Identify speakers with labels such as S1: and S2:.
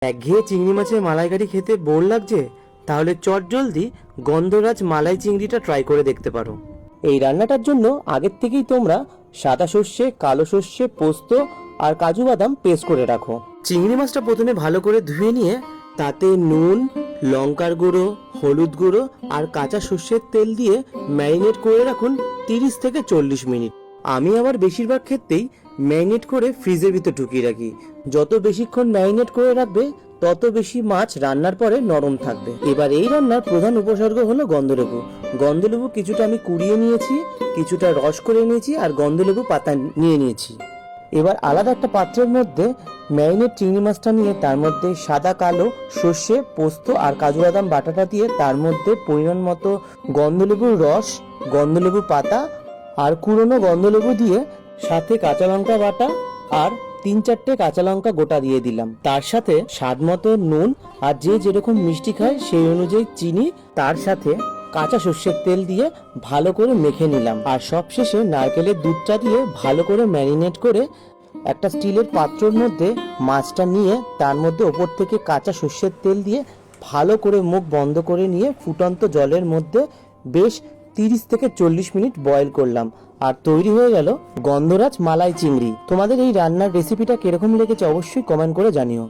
S1: একঘেয়ে চিংড়ি মাছের মালাইকারি খেতে বোর লাগছে? তাহলে চট জলদি গন্ধরাজ মালাই চিংড়িটা ট্রাই করে দেখতে পারো। এই রান্নাটার জন্য আগের থেকেই তোমরা সাদা সর্ষে, কালো সর্ষে, পোস্ত আর কাজু বাদাম পেস্ট করে রাখো। চিংড়ি মাছটা প্রথমে ভালো করে ধুয়ে নিয়ে তাতে নুন, লঙ্কার গুঁড়ো, হলুদ গুঁড়ো আর কাঁচা সর্ষের তেল দিয়ে ম্যারিনেট করে রাখুন 30 থেকে 40 মিনিট। আমি আবার বেশিরভাগ ক্ষেত্রেই ম্যারিনেট করে ফ্রিজের ভিতর ঢুকিয়ে রাখি। যত বেশিক্ষণ ম্যারিনেট করে রাখবে তত বেশি মাছ রান্নার পরে নরম থাকবে। এবার এই রান্নার প্রধান উপসর্গ হলো গন্ধলেবু। গন্ধলেবু কিছুটা আমি কুড়িয়ে নিয়েছি, কিছুটা রস করে নিয়েছি আর গন্ধলেবু পাতা নিয়ে নিয়েছি। এবার আলাদা একটা পাত্রের মধ্যে ম্যারিনেট চিংড়ি মাছটা নিয়ে তার মধ্যে সাদা কালো সর্ষে, পোস্ত আর কাজু বাদাম বাটাটা দিয়ে তার মধ্যে পরিমাণ মতো গন্ধলেবুর রস, গন্ধলেবু পাতা আর কুড়োনো গন্ধলেবু দিয়ে সাথে কাঁচা লঙ্কা বাটা আর 3-4টে কাঁচা লঙ্কা গোটা দিয়ে দিলাম। তার সাথে স্বাদ মতো নুন আর যে যেরকম মিষ্টি খায় সেই অনুযায়ী চিনি, তার সাথে কাঁচা সর্ষের তেল দিয়ে ভালো করে মেখে নিলাম। আর সবশেষে নারকেলের দুধটা দিয়ে ভালো করে ম্যারিনেট করে একটা স্টিলের পাত্রের মধ্যে মাছটা নিয়ে তার মধ্যে ওপর থেকে কাঁচা সর্ষের তেল দিয়ে ভালো করে মুখ বন্ধ করে নিয়ে ফুটন্ত জলের মধ্যে বেশ 30 থেকে 40 মিনিট বয়েল করলাম। আর তৈরি হয়ে গেল গন্ধরাজ মালাই চিংড়ি। তোমাদের এই রান্নার রেসিপিটা কিরকম লেগেছে অবশ্যই কমেন্ট করে জানিও।